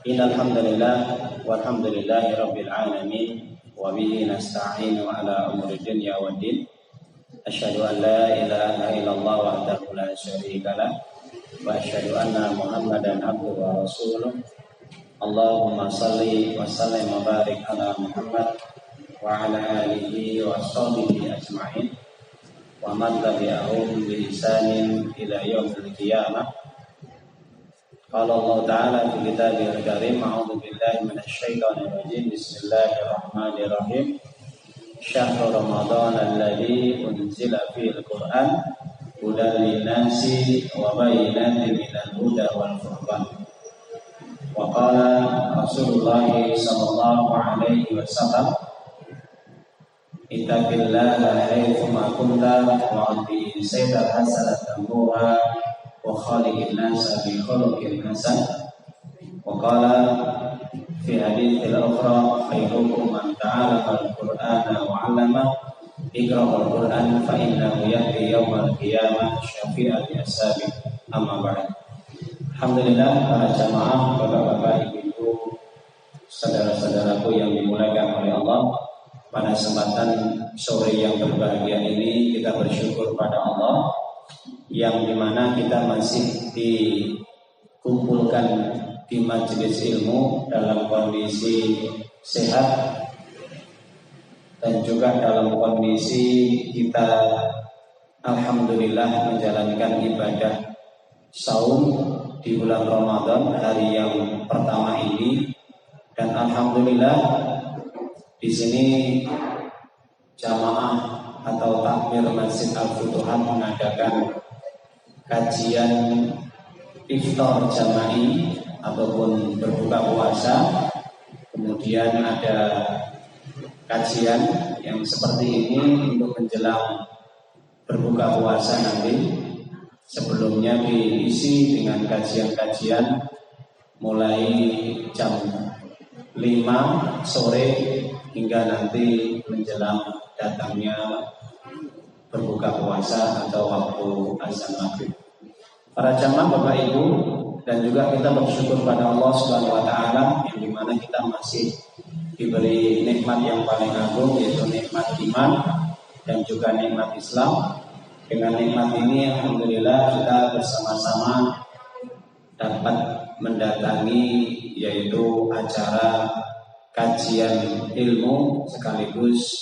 Innal hamdalillah walhamdulillahi rabbil alamin wa bihi nasta'inu ala umuri dunya waddin. Asyhadu an la ilaha illallah wahdahu la syarika lah wa asyhadu anna Muhammadan abduhu wa rasuluh. Allahumma shalli wa sallim wa barik ala Muhammad wa ala alihi wa sahbihi ajma'in wa man tabi'ahum bi ihsanin ila yaumil qiyamah. Qala Allah Ta'ala fi kitabihil karim, a'udzu billahi minasy syaithanir rajim. Bismillahirrahmanirrahim. Syahrul Ramadan alladzi unzila fihil Qur'an hudan lin-nasi wa bayyinatin minal huda wal furqan. Wa qala Rasulullah sallallahu alaihi wasallam, ittaqillaha haitsu ma kunta wa ati sayyidal hasanatan tambuha wa khaliqin nasa bi khuluqin hasan. Wa qala fi haditsil ukhra, khairukum man ta'allama al-Qur'ana wa 'allama. Iqra'ul Qur'an fa innahu yahdi yaumal qiyamah syafi'an li ashabi. Amma ba'd. Alhamdulillah, para jamaah, bapak-bapak, ibu-ibu, saudara-saudaraku yang dimuliakan oleh Allah, pada kesempatan sore yang berbahagia ini kita bersyukur pada Allah yang dimana kita masih dikumpulkan di majelis ilmu dalam kondisi sehat dan juga dalam kondisi kita alhamdulillah menjalankan ibadah saum di bulan Ramadan hari yang pertama ini. Dan alhamdulillah di sini jamaah atau takmir Masjid Al-Futuhat mengadakan kajian iftar jama'i ataupun berbuka puasa. Kemudian ada kajian yang seperti ini untuk menjelang berbuka puasa nanti. Sebelumnya diisi dengan kajian-kajian mulai jam 5 sore hingga nanti menjelang datangnya berbuka puasa atau waktu azan maghrib. Para jamaah Bapak Ibu, dan juga kita bersyukur pada Allah Subhanahu wa taala yang dimana kita masih diberi nikmat yang paling agung, yaitu nikmat iman dan juga nikmat Islam. Dengan nikmat ini alhamdulillah kita bersama-sama dapat mendatangi yaitu acara kajian ilmu, sekaligus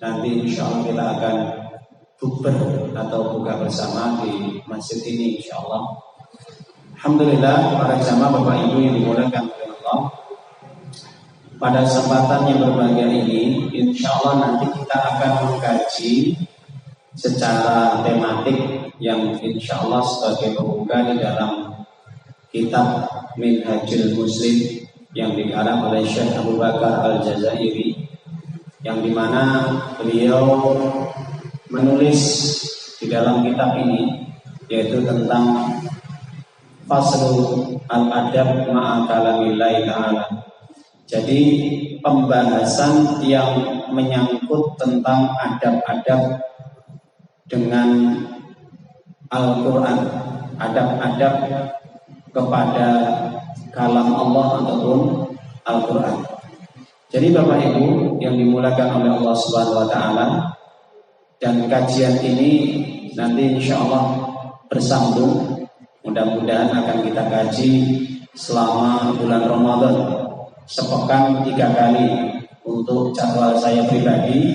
nanti insya Allah kita akan bukber atau buka bersama di masjid ini insya Allah. Alhamdulillah, para jamaah Bapak Ibu yang dimuliakan oleh Allah, pada kesempatan yang berbahagia ini insya Allah nanti kita akan mengkaji secara tematik yang insya Allah sebagai pembuka di dalam kitab Minhajul Muslim yang dikarang oleh Syekh Abu Bakar Al-Jazairi, yang dimana beliau menulis di dalam kitab ini yaitu tentang Faslul Al-Adab Ma'a Kalamillahi Ta'ala. Jadi pembahasan yang menyangkut tentang adab-adab dengan Al-Quran, adab-adab kepada kalam Allah ataupun Al-Quran. Jadi Bapak Ibu yang dimuliakan oleh Allah Subhanahu wa taala, dan kajian ini nanti insya Allah bersambung. Mudah-mudahan akan kita kaji selama bulan Ramadan, sepekan 3 kali. Untuk jadwal saya pribadi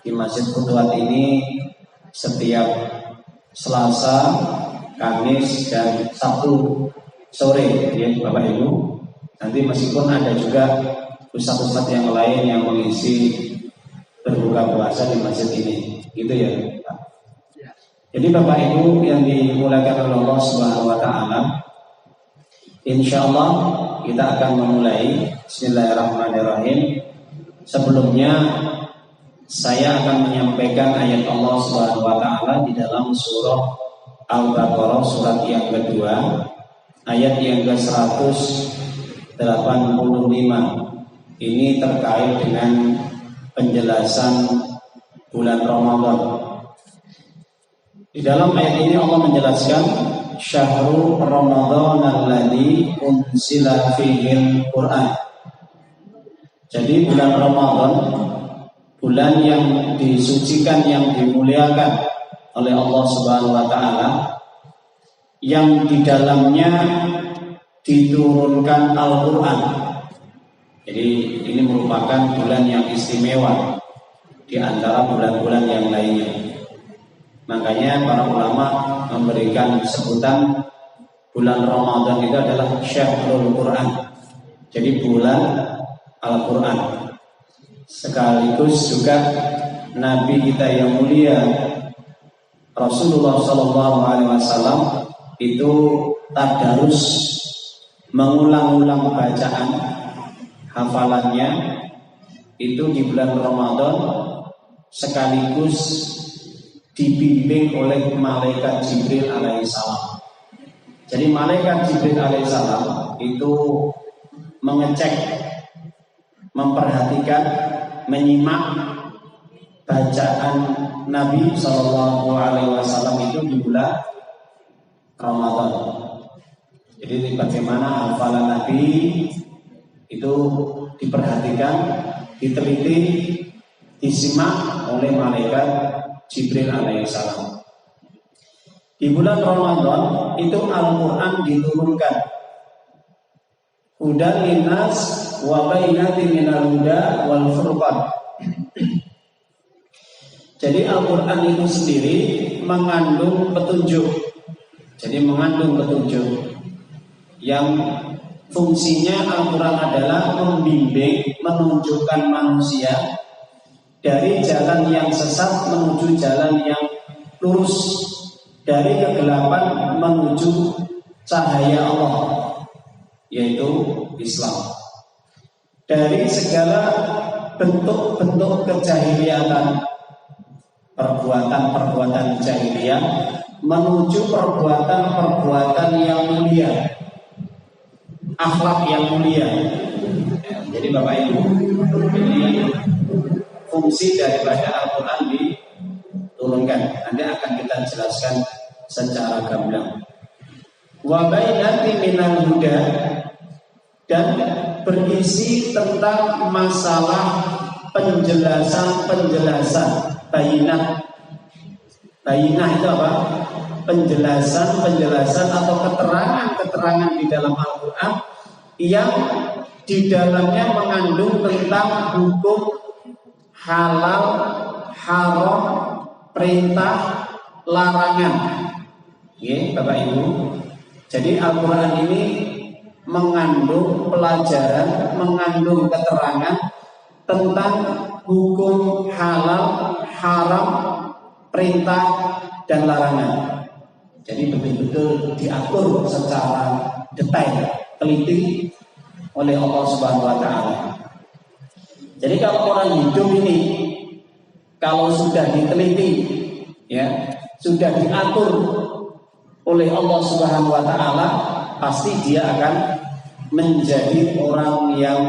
di Masjid Futuhat ini setiap Selasa, Kamis, dan Sabtu sore, ya Bapak Ibu. Nanti meskipun ada juga ustadz-ustadz yang lain yang mengisi berbuka puasa di masjid ini, gitu ya Pak. Jadi Bapak Ibu yang dimuliakan oleh Allah Subhanahu wa taala, insya Allah kita akan memulai. Bismillahirrahmanirrahim. Sebelumnya saya akan menyampaikan ayat Allah Subhanahu wa taala di dalam surah Al-Baqarah, surat yang kedua, ayat yang ke-185. Ini terkait dengan penjelasan bulan Ramadan. Di dalam ayat ini Allah menjelaskan syahrul Ramadan alladzi unzila fihil Quran. Jadi bulan Ramadan, bulan yang disucikan, yang dimuliakan oleh Allah Subhanahu wa taala, yang di dalamnya diturunkan Al-Qur'an. Jadi ini merupakan bulan yang istimewa di antara bulan-bulan yang lainnya. Makanya para ulama memberikan sebutan bulan Ramadan itu adalah Syahrul Quran. Jadi bulan Al-Quran. Sekaligus juga Nabi kita yang mulia Rasulullah SAW itu tadarus, mengulang-ulang bacaan hafalannya itu di bulan Ramadan, sekaligus dibimbing oleh malaikat Jibril alaihissalam. Jadi malaikat Jibril alaihissalam itu mengecek, memperhatikan, menyimak bacaan Nabi SAW itu di bulan Ramadan. Jadi bagaimana hafalan Nabi itu diperhatikan, diteliti, disimak oleh malaikat Jibril alaihissalam. Di bulan Ramadan itu Al-Quran diturunkan. Hudan linnas wa bainatin minal huda wal furqan. Jadi Al-Quran itu sendiri mengandung petunjuk. Jadi mengandung petunjuk yang fungsinya Al-Quran adalah membimbing, menunjukkan manusia dari jalan yang sesat menuju jalan yang lurus, dari kegelapan menuju cahaya Allah, yaitu Islam. Dari segala bentuk-bentuk kejahiliatan, perbuatan-perbuatan jahiliyah menuju perbuatan-perbuatan yang mulia, akhlak yang mulia. Jadi Bapak Ibu, ini fungsi daripada Al-Quran diturunkan. Nanti akan kita jelaskan secara gamblang. Wa bainati minal huda, dan berisi tentang masalah penjelasan bayinah. Bayinah itu apa? Penjelasan atau keterangan di dalam Al-Quran yang di dalamnya mengandung tentang hukum halal, haram, perintah, larangan. Ya, Bapak Ibu. Jadi Al-Quran ini mengandung pelajaran, mengandung keterangan tentang hukum halal, haram, perintah, dan larangan. Jadi betul-betul diatur secara detail, teliti oleh Allah Subhanahu wa taala. Jadi kalau orang hidup ini, kalau sudah diteliti, ya, sudah diatur oleh Allah Subhanahu wa taala, pasti dia akan menjadi orang yang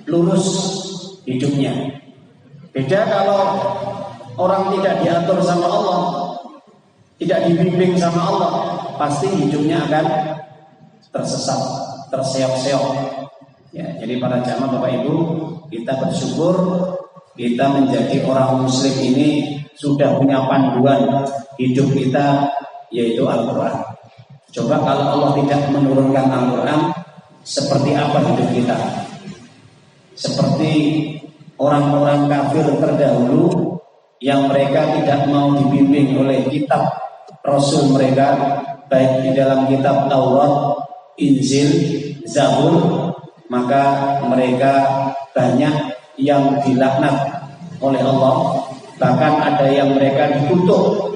lurus hidupnya. Beda kalau orang tidak diatur sama Allah, tidak dibimbing sama Allah, pasti hidupnya akan tersesat, terseok-seok. Ya, jadi para jamaah Bapak Ibu, kita bersyukur kita menjadi orang muslim ini sudah punya panduan hidup kita, yaitu Al-Quran. Coba kalau Allah tidak menurunkan Al-Quran, seperti apa hidup kita? Seperti orang-orang kafir terdahulu yang mereka tidak mau dibimbing oleh kitab Rasul mereka, baik di dalam kitab Taurat, Injil, Zabur, maka mereka banyak yang dilaknat oleh Allah. Bahkan ada yang mereka dikutuk,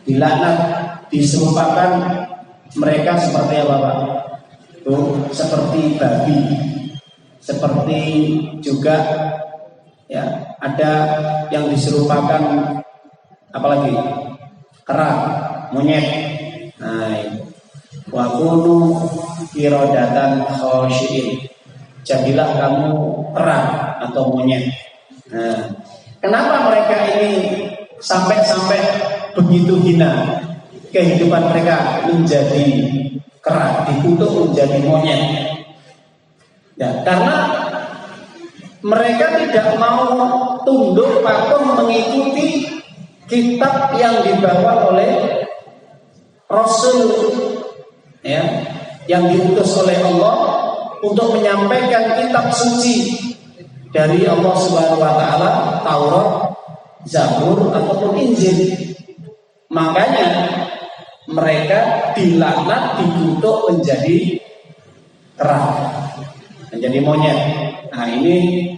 dilaknat, diserupakan mereka seperti apa Pak? Tuh, seperti babi, seperti juga ya ada yang diserupakan apalagi kera, monyet. Nah, wa kunu qiradatan khashiin. Jadilah kamu kera atau monyet. Nah, kenapa mereka ini sampai begitu hina? kehidupan mereka menjadi kera, dikutuk menjadi monyet. Ya, karena mereka tidak mau tunduk patuh mengikuti kitab yang dibawa oleh Rasul, ya, yang diutus oleh Allah untuk menyampaikan kitab suci dari Allah Subhanahu wa taala, Taurat, Zabur ataupun Injil. Makanya mereka dilaknat, dikutuk menjadi kera, menjadi monyet. Nah, ini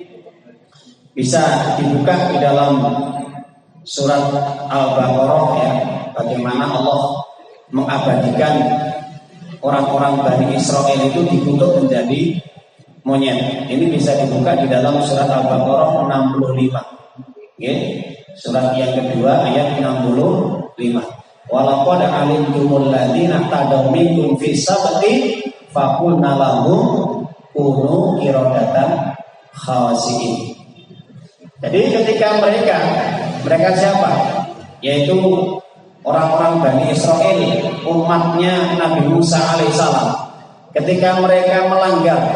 bisa dibuka di dalam surat Al-Baqarah, ya, bagaimana Allah mengabadikan orang-orang Bani Israel itu dikutuk menjadi monyet. Ini bisa dibuka di dalam surat Al-Baqarah 65. Oke, surat yang kedua ayat 65. Walaqad alimtumul ladzina tadaw minkum fis sabti faqulna lahum kunu qiradatan khasiin. Jadi ketika mereka siapa? Yaitu orang-orang Bani Israel, umatnya Nabi Musa alaihissalam. Ketika mereka melanggar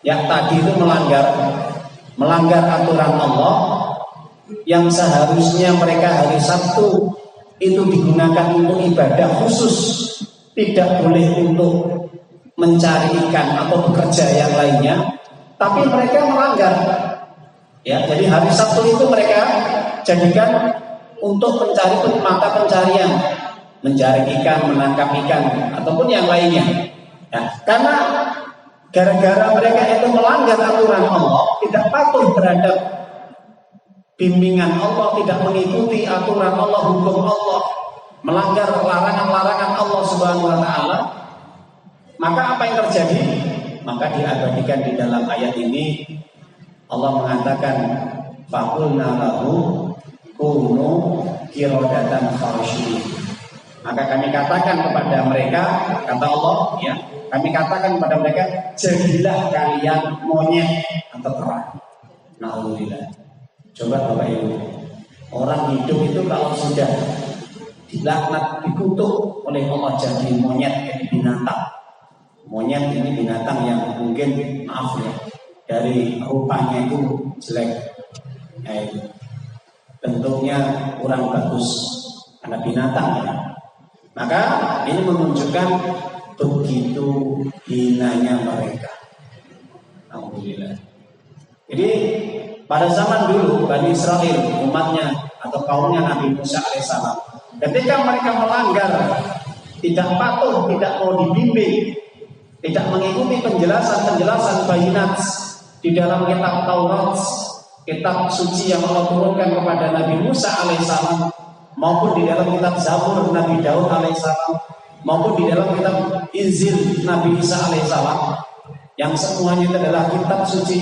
ya tadi itu melanggar aturan Allah, yang seharusnya mereka hari Sabtu itu digunakan untuk ibadah khusus, tidak boleh untuk mencari ikan atau bekerja yang lainnya, tapi mereka melanggar. Ya, jadi hari Sabtu itu mereka jadikan untuk mencari mata pencarian, mencari ikan, menangkap ikan ataupun yang lainnya. Ya, karena gara-gara mereka itu melanggar aturan Allah, tidak patuh terhadap bimbingan Allah, tidak mengikuti aturan Allah, hukum Allah, melanggar larangan-larangan Allah Subhanahu wa taala, maka apa yang terjadi? Maka diabadikan di dalam ayat ini Allah mengatakan faqulna lahu kunu qiradatan khashiin. Maka kami katakan kepada mereka, kata Allah, ya, kami katakan kepada mereka, jadilah kalian monyet atau kera. Alhamdulillah. Coba Bapak Ibu, orang hidup itu kalau sudah dilaknat, dikutuk oleh Allah jadi monyet, jadi binatang. Monyet ini binatang yang mungkin, maaf ya, dari rupanya itu jelek, bentuknya kurang bagus karena binatang, ya. Maka ini menunjukkan begitu hinanya mereka. Alhamdulillah. Jadi pada zaman dulu Bani Israel, umatnya atau kaumnya Nabi Musa alaihissalam, ketika mereka melanggar, tidak patuh, tidak mau dibimbing, tidak mengikuti penjelasan bayinat di dalam kitab Taurat, kitab suci yang Allah turunkan kepada Nabi Musa alaihissalam, maupun di dalam kitab Zabur Nabi Daud alaihissalam, maupun di dalam kitab Injil Nabi Isa alaihissalam, yang semuanya itu adalah kitab suci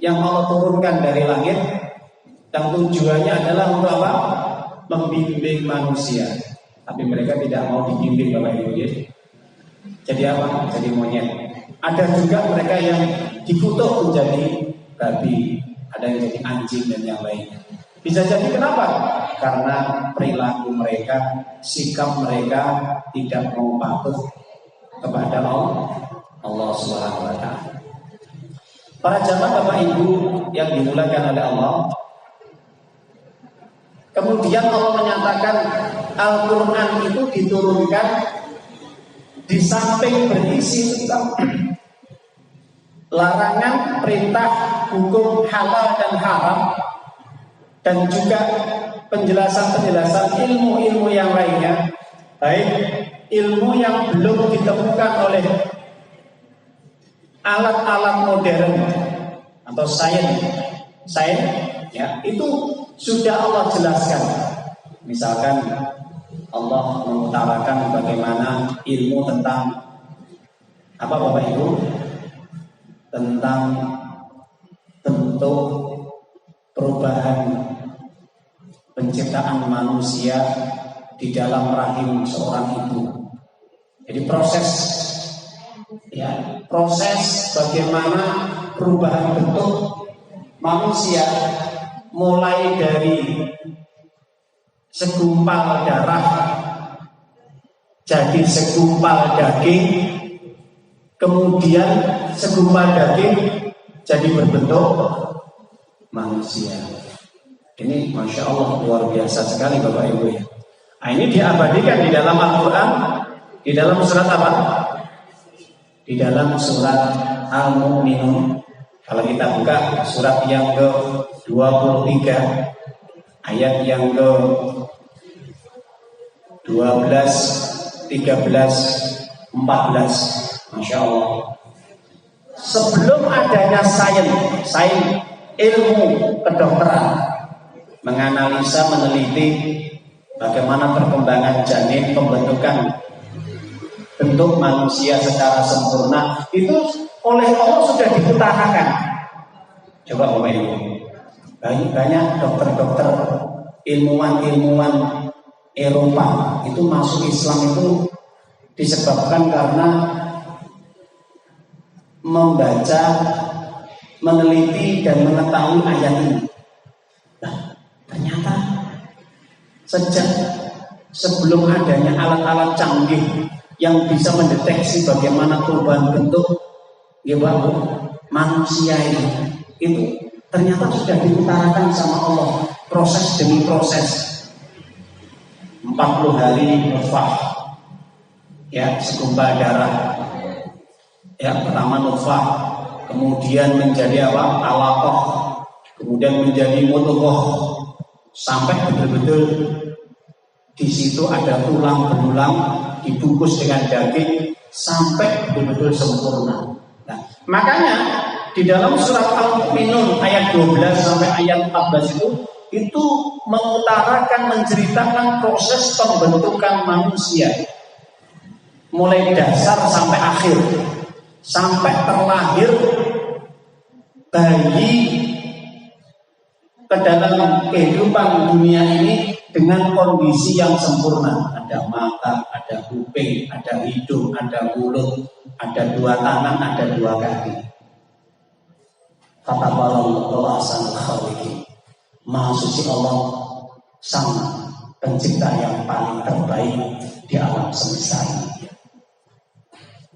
yang Allah turunkan dari langit, dan tujuannya adalah untuk apa? Membimbing manusia. Tapi mereka tidak mau dibimbing, Bapak Ibu, ya. Jadi apa? Jadi monyet. Ada juga mereka yang dikutuk menjadi babi, ada yang jadi anjing dan yang lainnya. Bisa jadi kenapa? Karena perilaku mereka, sikap mereka tidak mau patuh kepada Allah Subhanahu wa taala. Para jamaah Bapak Ibu yang dimuliakan oleh Allah, kemudian Allah menyatakan Al-Quran itu diturunkan di samping berisi tentang larangan, perintah, hukum halal dan haram, dan juga penjelasan-penjelasan ilmu-ilmu yang lainnya, baik ilmu yang belum ditemukan oleh alat-alat modern atau sains, ya, itu sudah Allah jelaskan. Misalkan Allah mengutarakan bagaimana ilmu tentang apa, Bapak Ibu? Tentang bentuk perubahan penciptaan manusia di dalam rahim seorang ibu. Jadi proses bagaimana perubahan bentuk manusia, mulai dari segumpal darah jadi segumpal daging, kemudian segumpal daging jadi berbentuk manusia. Ini Masya Allah luar biasa sekali Bapak Ibu ya. Nah, ini diabadikan di dalam Al-Quran, di dalam surat apa? Di dalam surat Al-Mu'minun. Kalau kita buka surat yang ke-23 ayat yang ke-12, 13, 14. Masya Allah. Sebelum adanya sains ilmu kedokteran, menganalisa, meneliti bagaimana perkembangan janin, pembentukan bentuk manusia secara sempurna, itu oleh Allah sudah diutarakan. Coba Bapak Ibu, banyak dokter-dokter, ilmuwan-ilmuwan Eropa itu masuk Islam itu disebabkan karena membaca, meneliti dan mengetahui ayat ini. Nah, ternyata sejak sebelum adanya alat-alat canggih yang bisa mendeteksi bagaimana perubahan bentuk manusia ini, itu ternyata sudah diutarakan sama Allah proses demi proses. 40 hari nutfah, ya, segumpal darah. Ya, pertama nutfah, kemudian menjadi apa? Alaqah, kemudian menjadi mudghah, sampai betul-betul di situ ada tulang belulang dibungkus dengan daging sampai betul-betul sempurna. Nah, makanya di dalam surat Al-Mu'minun ayat 12 sampai ayat 14 itu mengutarakan, menceritakan proses pembentukan manusia mulai dasar sampai akhir, sampai terlahir bayi ke dalam kehidupan dunia ini dengan kondisi yang sempurna. Ada mata, ada kuping, ada hidung, ada mulut, ada dua tangan, ada dua kaki. Fataballahu ahsanul khaliqin. Maha suci Allah, sang pencipta yang paling terbaik di alam semesta ini.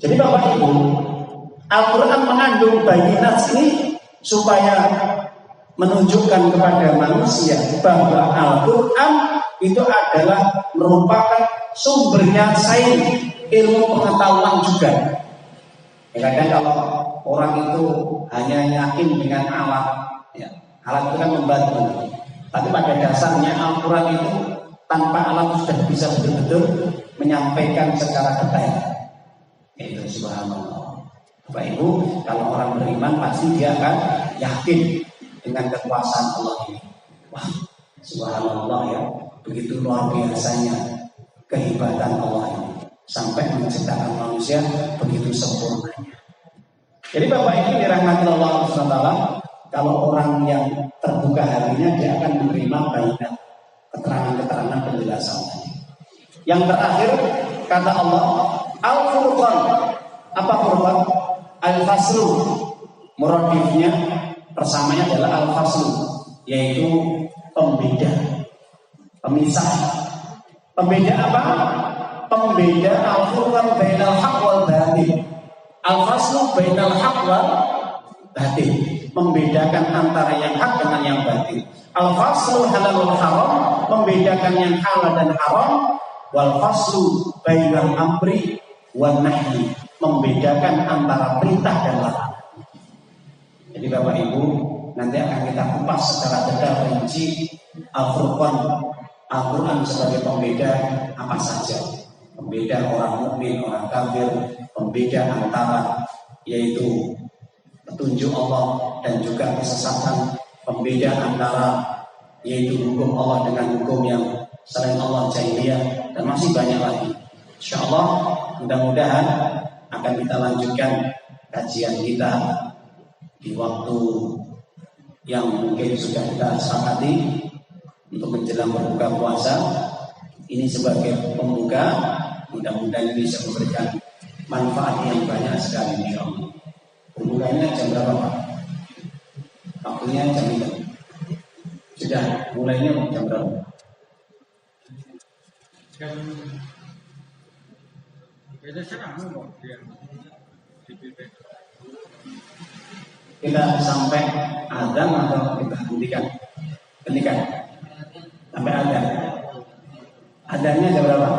Jadi Bapak Ibu, Al-Quran mengandung bayinat ini supaya menunjukkan kepada manusia bahwa Al-Quran itu adalah merupakan sumbernya sains, ilmu pengetahuan juga. Kadang kalau orang itu hanya yakin dengan alat, ya, alat itu kan membantu. Tapi pada dasarnya Al-Quran itu tanpa alat sudah bisa betul-betul menyampaikan secara detail. Itu subhanallah. Bapak Ibu, kalau orang beriman pasti dia akan yakin dengan kekuasaan Allah ini. Wah, subhanallah ya, begitu luar biasanya kehebatan Allah ini sampai menciptakan manusia begitu sempurnanya. Jadi Bapak Ibu dirahmati Allah SWT, kalau orang yang terbuka hatinya dia akan menerima banyak keterangan-keterangan penjelasan. Yang terakhir kata Allah Al-Furqan. Apa Furqan? Al-Faslu. Muradifnya persamanya adalah Al-Faslu, yaitu pembeda, pemisah. Pembeda apa? Pembeda Al-Furqan bainal haq wal batil. Al-Faslu bainal haq wal batil, membedakan antara yang hak dengan yang batil. Al-Faslu halal wal haram, membedakan yang halal dan haram. Wal faslu bainal amri wan nahyi, membedakan antara perintah dan larangan. Jadi Bapak Ibu, nanti akan kita kupas secara detail rinci Al-Furqan, Al-Quran sebagai pembeda apa saja. Pembeda orang mukmin, orang kafir, pembeda antara yaitu petunjuk Allah dan juga kesesatan, pembeda antara yaitu hukum Allah dengan hukum yang selain Allah, jahiliyah, dan masih banyak lagi. InsyaAllah mudah-mudahan akan kita lanjutkan kajian kita di waktu yang mungkin sudah kita sepakati untuk menjelang berbuka puasa. Ini sebagai pembuka, mudah-mudahan bisa memberikan manfaat yang banyak sekali insyaallah. Pembukanya jam berapa Pak? Waktunya jam 5. Sudah mulainya jam berapa? Itu serang kok dia dipimpin. Kita sampai azan atau kita hentikan? Hentikan. Sampai azan. Azannya jam berapa?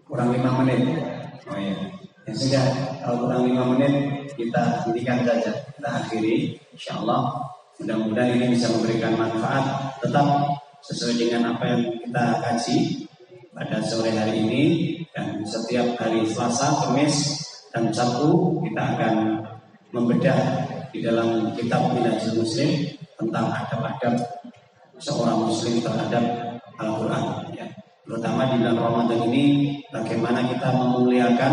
Kurang 5 menit. Oh iya. Ya sudah, kalau kurang 5 menit kita hentikan saja. Kita akhiri, insyaallah. Mudah-mudahan ini bisa memberikan manfaat tetap sesuai dengan apa yang kita kaji pada sore hari ini, dan setiap hari Selasa, Kamis, dan Sabtu kita akan membedah di dalam kitab Minhajul Muslim tentang adab-adab seorang muslim terhadap Al-Quran, ya. Terutama di bulan Ramadan ini, bagaimana kita memuliakan,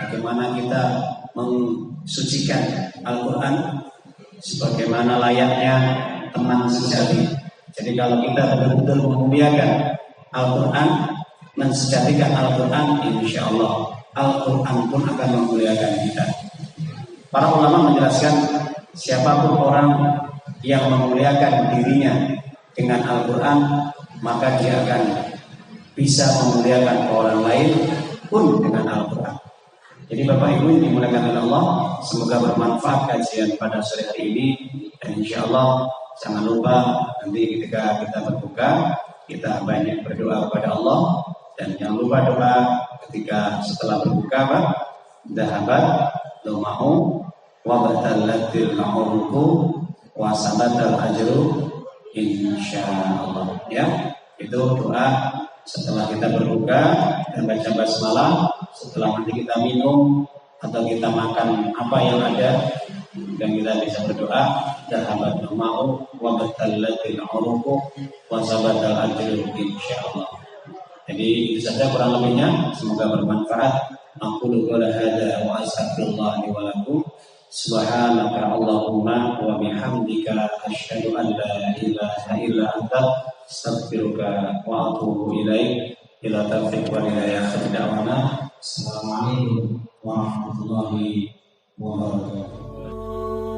bagaimana kita mensucikan Al-Quran sebagaimana layaknya teman sejati. Jadi kalau kita betul-betul memuliakan Al-Quran, mensejatikan Al-Quran, insya Allah Al-Quran pun akan memuliakan kita. Para ulama menjelaskan, siapapun orang yang memuliakan dirinya dengan Al-Quran, maka dia akan bisa memuliakan orang lain pun dengan Al-Quran. Jadi Bapak Ibu yang dimuliakan oleh Allah, semoga bermanfaat kajian pada sore hari ini. Dan insya Allah jangan lupa nanti ketika kita berbuka, kita banyak berdoa kepada Allah. Dan jangan lupa doa ketika setelah berbuka, Pak, dahabat lumahu wa batallatil ma'uruku wa sabatal ajru insyaallah, ya. Itu doa setelah kita berbuka dan baca basmalah, setelah nanti kita minum atau kita makan apa yang ada, dan kita bisa berdoa dahabat lumahu wa batallatil ma'uruku wa sabatal ajru insyaallah. Jadi itu saja kurang lebihnya, semoga bermanfaat. Aqulu qoula hadza wa astaghfirullah li wa lakum. Subhanaka Allahumma wa bihamdika asyhadu an la ilaha illa anta astaghfiruka wa atubu ilaik. Ila taufiq wal hidayah. Assalamualaikum warahmatullahi wabarakatuh.